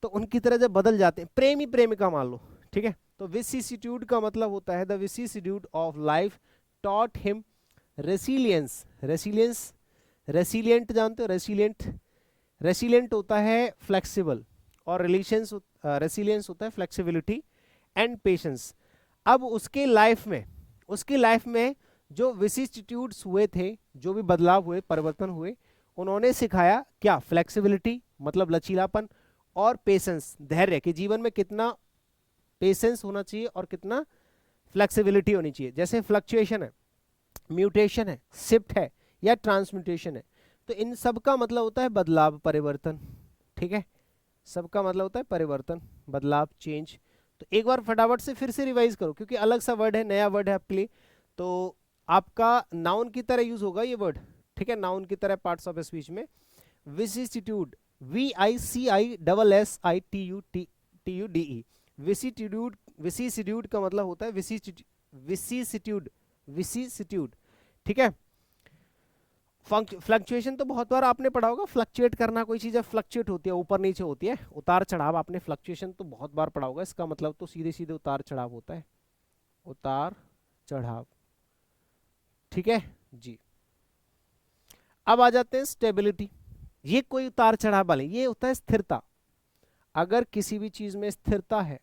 तो उनकी तरह जब बदल जाते हैं, प्रेमी प्रेमिका मान लो, ठीक है। तो विसिस्टिट्यूड का मतलब होता है the vicissitude of life taught him resilience. Resilience, resilient जानते हो? रेसिलियंट, रेसिलियंट होता है फ्लेक्सिबल, और रिलेशंस रेसिलियंस होता है फ्लेक्सिबिलिटी एंड पेशेंस। अब उसके लाइफ में जो विसिस्टिट्यूड्स हुए थे, जो भी बदलाव हुए, परिवर्तन हुए, उन्होंने सिखाया क्या? फ्लेक्सिबिलिटी मतलब लचीलापन, और पेशेंस धैर्य, कि जीवन में कितना पेशेंस होना चाहिए और कितना फ्लेक्सिबिलिटी होनी चाहिए। जैसे फ्लक्चुएशन है, म्यूटेशन है, शिफ्ट है, या ट्रांसम्यूटेशन है। तो इन सब का मतलब होता है बदलाव, परिवर्तन, ठीक है। सबका मतलब होता है परिवर्तन, बदलाव, चेंज। तो एक बार फटाफट से फिर से रिवाइज करो, क्योंकि अलग सा वर्ड है, नया वर्ड है आपके लिए। तो आपका नाउन की तरह यूज होगा ये वर्ड, ठीक है, नाउन की तरह पार्ट्स ऑफ स्पीच में। विसिस्टिट्यूड, VICISSITUDE, विसिस्टिट्यूड। विसिस्टिट्यूड का मतलब होता है विसिस्टिट्यूड, विसिस्टिट्यूड, ठीक है। फ्लक्चुएशन तो बहुत बार आपने पढ़ा होगा, फ्लक्चुएट करना, कोई चीज फ्लक्चुएट होती है, ऊपर नीचे होती है, उतार चढ़ाव। आपने फ्लक्चुएशन तो बहुत बार पढ़ा होगा, इसका मतलब तो सीधे सीधे उतार चढ़ाव होता है, उतार चढ़ाव, ठीक है जी। अब आ जाते हैं स्टेबिलिटी। ये कोई उतार चढ़ाव वाले, ये होता है स्थिरता। अगर किसी भी चीज में स्थिरता है,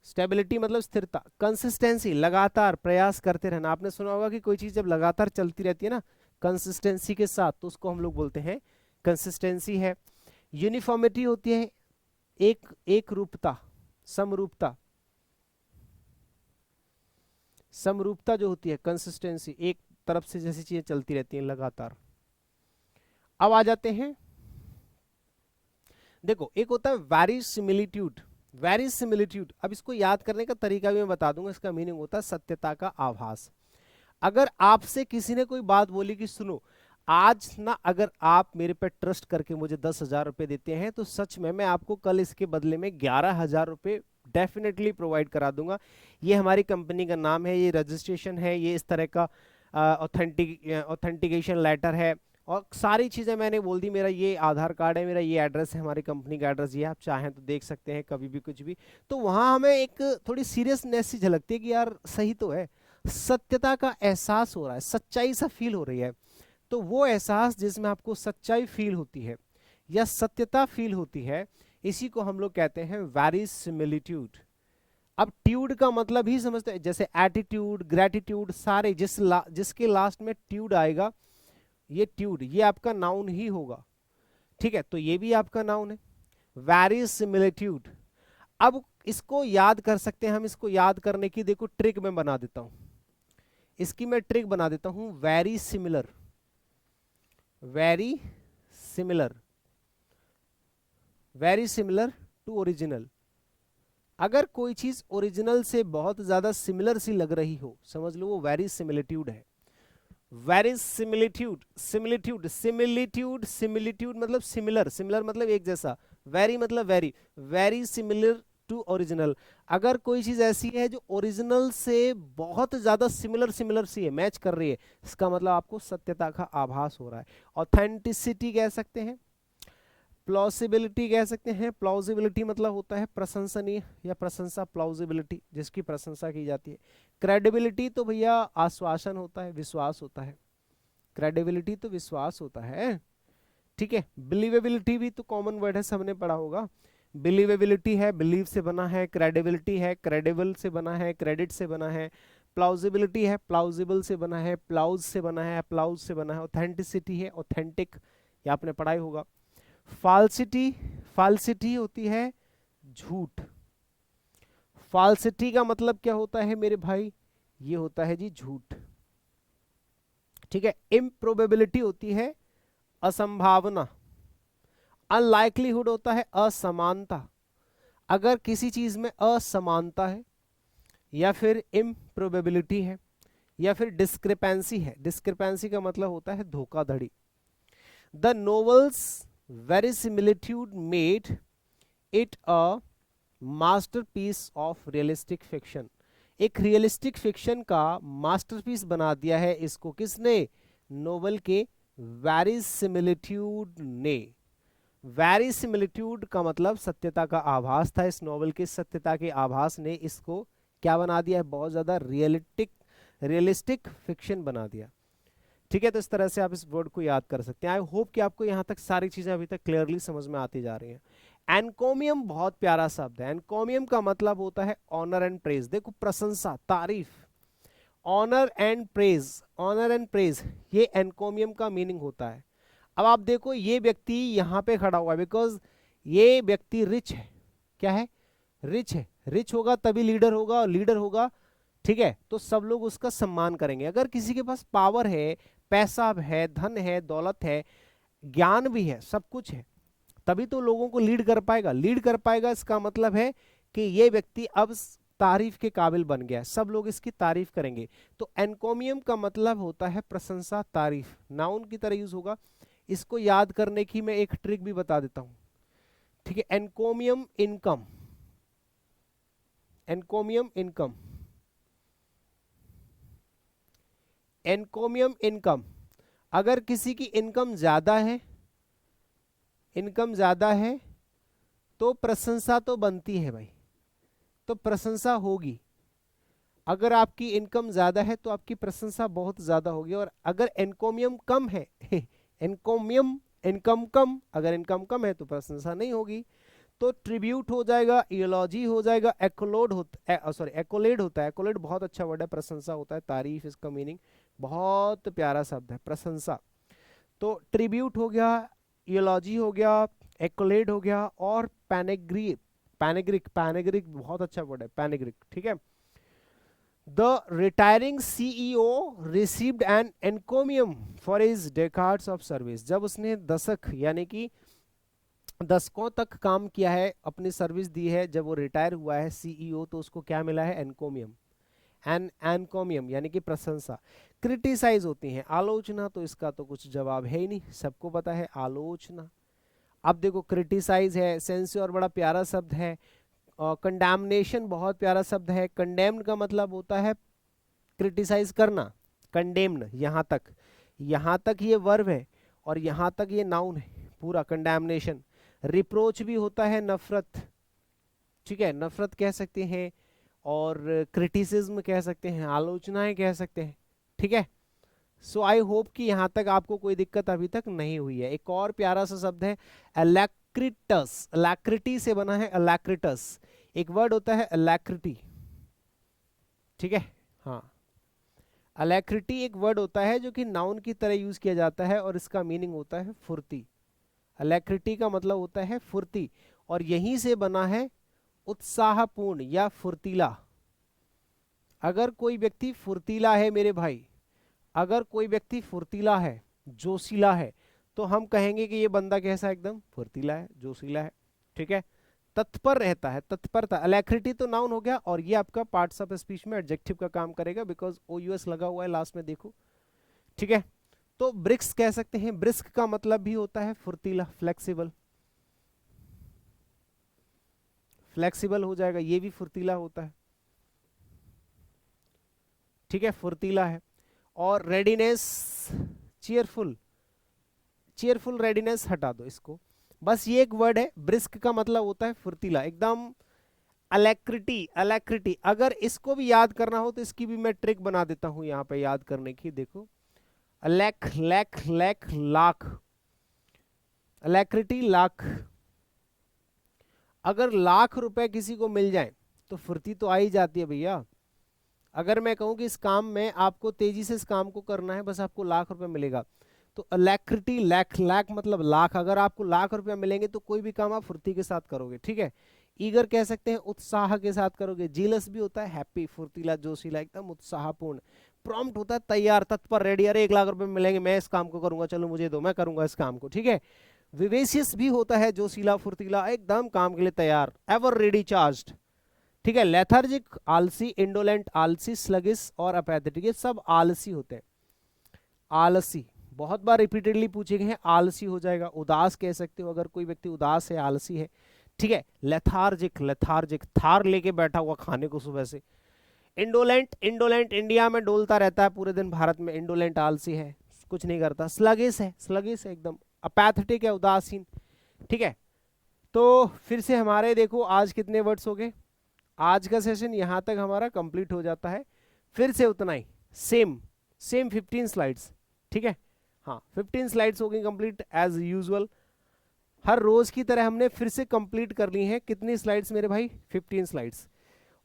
स्टेबिलिटी मतलब स्थिरता। कंसिस्टेंसी, लगातार प्रयास करते रहना। आपने सुना होगा कि कोई चीज जब लगातार चलती रहती है ना कंसिस्टेंसी के साथ, तो उसको हम लोग बोलते हैं कंसिस्टेंसी है। यूनिफॉर्मिटी होती है, एक रूपता, समरूपता। समरूपता जो होती है, कंसिस्टेंसी, एक तरफ से जैसी चीजें चलती रहती हैं लगातार। अब आ जाते हैं, देखो एक होता है वेरिसिमिलिट्यूड। वेरिसिमिलिट्यूड, अब इसको याद करने का तरीका भी मैं बता दूंगा। इसका मीनिंग होता है सत्यता का आभास। अगर आपसे किसी ने कोई बात बोली कि सुनो आज ना, अगर आप मेरे पे ट्रस्ट करके मुझे 10,000 रुपए देते हैं तो सच में मैं आपको कल इसके बदले में 11,000 रुपए डेफिनेटली प्रोवाइड करा दूंगा। ये हमारी कंपनी का नाम है, ये रजिस्ट्रेशन है, ये इस तरह का ऑथेंटिकेशन लेटर है, और सारी चीज़ें मैंने बोल दी। मेरा ये आधार कार्ड है, मेरा ये एड्रेस है, हमारी कंपनी का एड्रेस ये, आप चाहें तो देख सकते हैं कभी भी कुछ भी। तो वहाँ हमें एक थोड़ी सीरियसनेस सी झलकती है कि यार सही तो है, सत्यता का एहसास हो रहा है, सच्चाई सा फील हो रही है। तो वो एहसास जिसमें आपको सच्चाई फील होती है या सत्यता फील होती है, इसी को हम लोग कहते हैं वेरिसिमिलिट्यूड। अब ट्यूड का मतलब ही समझते हैं, जैसे एटीट्यूड, ग्रेटिट्यूड, सारे जिसके लास्ट में ट्यूड आएगा, ये ट्यूड, ये आपका नाउन ही होगा, ठीक है। तो ये भी आपका नाउन है, वेरिसिमिलिट्यूड। अब इसको याद कर सकते हैं हम। इसको याद करने की देखो ट्रिक मैं बना देता हूं, इसकी मैं ट्रिक बना देता हूं। Very similar, very similar, very similar to original. अगर कोई चीज ओरिजिनल से बहुत ज्यादा सिमिलर सी लग रही हो, समझ लो वो वेरी सिमिलिट्यूड है। Very similitude, similitude, similitude, similitude मतलब सिमिलर, सिमिलर मतलब एक जैसा, वेरी मतलब very, very similar to original. अगर कोई चीज ऐसी है जो ओरिजिनल से बहुत ज्यादा सिमिलर सिमिलर सी है, मैच कर रही है, इसका मतलब आपको सत्यता का आभास हो रहा है। ऑथेंटिसिटी कह सकते हैं, प्लॉसिबिलिटी कह सकते हैं। प्लॉजिबिलिटी मतलब होता है प्रशंसनीय या प्रशंसा, प्लॉजिबिलिटी जिसकी प्रशंसा की जाती है। क्रेडिबिलिटी तो भैया आश्वासन होता है, विश्वास होता है। क्रेडिबिलिटी तो विश्वास होता है, ठीक है। बिलीवेबिलिटी भी तो कॉमन वर्ड है, सबने पढ़ा होगा। बिलीवेबिलिटी है, बिलीव से बना है। क्रेडिबिलिटी है, क्रेडिबल से बना है, क्रेडिट से बना है। प्लाउजिबिलिटी है, प्लाउजिबल से बना है, प्लाउज से बना है, प्लाउज से बना है। ऑथेंटिसिटी है, ऑथेंटिक, ये आपने पढ़ा ही होगा। फाल्सिटी, फाल्सिटी होती है झूठ। फाल्सिटी का मतलब क्या होता है मेरे भाई, ये होता है जी झूठ, ठीक है। इम्प्रोबेबिलिटी होती है असंभावना। अनलाइकलीहुड होता है असमानता। अगर किसी चीज में असमानता है, या फिर इम्प्रोबेबिलिटी है, या फिर डिस्क्रिपेंसी है। डिस्क्रिपेंसी का मतलब होता है धोखाधड़ी। The novel's verisimilitude made it a masterpiece of realistic fiction. एक रियलिस्टिक फिक्शन का मास्टरपीस बना दिया है इसको, किसने, नोवेल के वेरिसिमिलिट्यूड ने। वेरिसिमिलिट्यूड का मतलब सत्यता का आभास था, इस नोवेल के सत्यता के आभास ने इसको क्या बना दिया है, बहुत ज्यादा रियलिस्टिक फिक्शन बना दिया, ठीक है। तो इस तरह से आप इस वर्ड को याद कर सकते हैं। आई होप कि आपको यहां तक सारी चीजें अभी तक क्लियरली समझ में आती जा रही हैं। एनकोमियम बहुत प्यारा शब्द है। एनकोमियम का मतलब होता है ऑनर एंड प्रेज। देखो, प्रशंसा, तारीफ, honour and praise, honour and praise, ये एनकोमियम का मीनिंग होता है। अब आप देखो, ये व्यक्ति यहां पे खड़ा हुआ है बिकॉज ये व्यक्ति रिच है। क्या है, रिच है। रिच होगा तभी लीडर होगा, और लीडर होगा, ठीक है, तो सब लोग उसका सम्मान करेंगे। अगर किसी के पास पावर है, पैसा है, धन है, दौलत है, ज्ञान भी है, सब कुछ है, तभी तो लोगों को लीड कर पाएगा। लीड कर पाएगा इसका मतलब है कि ये व्यक्ति अब तारीफ के काबिल बन गया है, सब लोग इसकी तारीफ करेंगे। तो एनकोमियम का मतलब होता है प्रशंसा, तारीफ, नाउन की तरह यूज होगा। इसको याद करने की मैं एक ट्रिक भी बता देता हूं, ठीक है। एनकोमियम इनकम, एनकोमियम इनकम, एनकोमियम इनकम, अगर किसी की इनकम ज्यादा है, इनकम ज्यादा है, तो प्रशंसा तो बनती है भाई, तो प्रशंसा होगी। अगर आपकी इनकम ज्यादा है तो आपकी प्रशंसा बहुत ज्यादा होगी। और अगर एनकोमियम कम है एनकोमियम, इनकम कम, अगर इनकम कम है तो प्रशंसा नहीं होगी। तो ट्रिब्यूट हो जाएगा, इयोलॉजी हो जाएगा, एक्लोड होता, सॉरी एक्कोलेड होता है। एक्कोलेड बहुत अच्छा वर्ड है, प्रशंसा होता है, तारीफ इसका मीनिंग, बहुत प्यारा शब्द है प्रशंसा। तो ट्रिब्यूट हो गया, इयोलॉजी हो गया, एक्कोलेड हो गया, और पैनेग्री, पैनेग्रिक, पैनेग्रिक बहुत अच्छा वर्ड है, पैनेग्रिक, ठीक है। The retiring CEO received an encomium for his decades of service. जब उसने दशक यानी कि दशकों तक काम किया है, अपनी सर्विस दी है, जब वो रिटायर हुआ है सीईओ, तो उसको क्या मिला है, एनकोमियम। एनकोमियम यानी कि प्रशंसा। क्रिटिसाइज होती है, आलोचना तो इसका तो कुछ जवाब है ही नहीं, सबको पता है आलोचना। अब देखो, क्रिटिसाइज है, सेंस्योर बड़ा प्यारा शब्द है, और कंडेमनेशन बहुत प्यारा शब्द है। कंडेम्ड का मतलब होता है क्रिटिसाइज करना, कंडेम्ड, यहाँ तक ये वर्ब है, और यहाँ तक ये नाउन है पूरा, कंडेमनेशन। रिप्रोच भी होता है नफरत, ठीक है, नफरत कह सकते हैं, और क्रिटिसिज्म कह सकते हैं, आलोचनाएं कह सकते हैं, ठीक है। सो आई होप कि यहां तक आपको कोई दिक्कत अभी तक नहीं हुई है। एक और प्यारा सा शब्द है अलैक्रिटस, अलैक्रिटी से बना है अलैक्रिटस। एक वर्ड होता है अलैक्रिटी, ठीक है, हाँ। अलैक्रिटी एक वर्ड होता है जो कि नाउन की तरह यूज किया जाता है, और इसका मीनिंग होता है फुर्ती। अलैक्रिटी का मतलब होता है फुर्ती, और यहीं से बना है उत्साहपूर्ण या फुर्तीला। अगर कोई व्यक्ति फुर्तीला है मेरे भाई, अगर कोई व्यक्ति फुर्तीला है, जोशीला है, तो हम कहेंगे कि ये बंदा कैसा, एकदम फुर्तीला है, जोशीला है, ठीक है। तत्पर रहता है, तत्परता। अलैक्रिटी तो नाउन हो गया, और ये आपका पार्ट्स ऑफ स्पीच में एडजेक्टिव का काम करेगा, बिकॉज ओयूएस लगा हुआ है लास्ट में, देखो, ठीक है। तो ब्रिक्स कह सकते हैं, ब्रिस्क का मतलब भी होता है फुर्तीला, फ्लेक्सिबल। फ्लेक्सिबल हो जाएगा, ये भी फुर्तीला होता है, ठीक है, फुर्तीला है। और रेडीनेस, चीयरफुल, चीयरफुल रेडीनेस हटा दो इसको, बस ये एक वर्ड है। ब्रिस्क का मतलब होता है फुर्तीला, एकदम अलैक्रिटी, अलैक्रिटी। अगर इसको भी याद करना हो तो इसकी भी मैं ट्रिक बना देता हूं यहाँ पे याद करने की, देखो, अलैक, लैक, लैक, लाख, अलैक्रिटी, लाख। अगर लाख रुपए किसी को मिल जाए तो फुर्ती तो आ ही जाती है भैया। अगर मैं कहूं कि इस काम में आपको तेजी से इस काम को करना है, बस आपको लाख रुपए मिलेगा, तो अलैक्रिटी, लैक, लैक मतलब लाख। अगर आपको लाख रुपया मिलेंगे तो कोई भी काम आप फुर्ती के साथ करोगे, ठीक है। ईगर कह सकते हैं, उत्साह के साथ करोगे। जीलस भी होता है हैप्पी, फुर्तीला, जोशीला, एकदम उत्साहपूर्ण। प्रॉम्प्ट होता है तैयार, तत्पर, रेडी, अरे 1 लाख रुपए मिलेंगे, मैं इस काम को करूंगा, चलो मुझे दो, मैं करूंगा इस काम को, ठीक है। विवेशियस भी होता है जोशीला, फुर्तीला, एकदम काम के लिए तैयार, एवर रेडी, चार्ज्ड, ठीक है। लेथार्जिक, आलसी, इंडोलेंट, आलसी, स्लगिस और अपैथेटिक, ये सब आलसी होते हैं। आलसी बहुत बार रिपीटेडली पूछे गए हैं, आलसी हो जाएगा। उदास कह सकते हो, अगर कोई व्यक्ति उदास है, आलसी है, ठीक है। लेथार्जिक, लेथार्जिक, थार लेके बैठा हुआ खाने को सुबह से। इंडोलेंट, इंडोलेंट इंडिया में डोलता रहता है पूरे दिन, भारत में इंडोलेंट आलसी है, कुछ नहीं करता। स्लगिस है, स्लगिस है एकदम। अपैथेटिक है, उदासीन, ठीक है। तो फिर से हमारे देखो आज कितने वर्ड्स हो गए, आज का सेशन यहां तक हमारा कंप्लीट हो जाता है। फिर से उतना ही, सेम सेम 15 स्लाइड्स, ठीक है। हाँ 15 स्लाइड्स हो गई कंप्लीट एज यूजुअल। हर रोज की तरह हमने फिर से कंप्लीट कर ली हैं। कितनी स्लाइड्स मेरे भाई, 15 स्लाइड्स।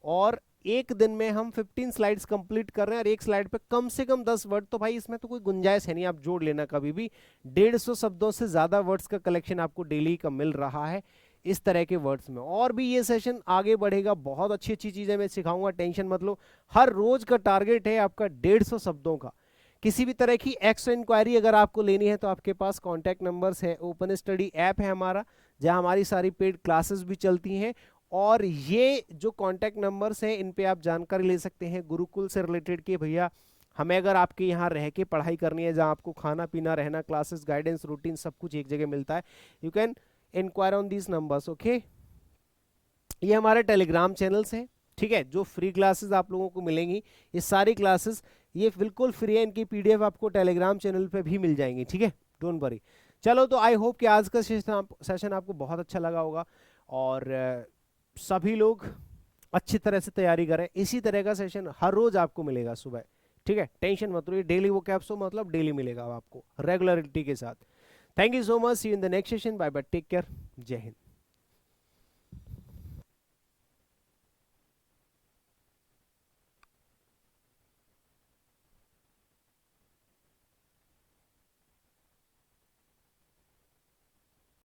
और एक दिन में हम 15 स्लाइड्स कंप्लीट कर रहे हैं, और एक स्लाइड पे कम से कम 10 वर्ड, तो भाई इसमें तो कोई गुंजाइश है नहीं, आप जोड़ लेना कभी भी। 150 शब्दों से ज्यादा वर्ड्स का कलेक्शन आपको डेली का मिल रहा है इस तरह के वर्ड्स में। और भी ये सेशन आगे बढ़ेगा, बहुत अच्छी अच्छी चीजें मैं सिखाऊंगा, टेंशन मत लो। हर रोज का टारगेट है आपका 150 शब्दों का। किसी भी तरह की एक्स्ट्रा इंक्वायरी अगर आपको लेनी है तो आपके पास कॉन्टैक्ट नंबर्स है, ओपन स्टडी ऐप है हमारा, जहां हमारी सारी पेड क्लासेस भी चलती हैं। और ये जो कॉन्टैक्ट नंबर्स हैं, इन पे आप जानकारी ले सकते हैं गुरुकुल से रिलेटेड कि भैया हमें अगर आपके यहाँ रह के पढ़ाई करनी है, जहाँ आपको खाना पीना, रहना, क्लासेस, गाइडेंस, रूटीन सब कुछ एक जगह मिलता है। You can inquire on these numbers, okay. ये हमारे टेलीग्राम चैनल्स हैं, ठीक है, जो फ्री क्लासेस आप लोगों को मिलेंगी। ये सारी क्लासेस ये बिल्कुल फ्री है, इनकी पीडीएफ आपको टेलीग्राम चैनल पे भी मिल जाएंगी, ठीक है, डोंट वरी। चलो तो आई होप कि आज का सेशन आपको बहुत अच्छा लगा होगा, और सभी लोग अच्छी तरह से तैयारी करें। इसी तरह का सेशन हर रोज आपको मिलेगा सुबह, ठीक है, टेंशन मत लो। डेली वो कैप्सो मतलब डेली मिलेगा आपको रेगुलरिटी के साथ। Thank you so much, see you in the next session, bye bye, take care, जय हिंद।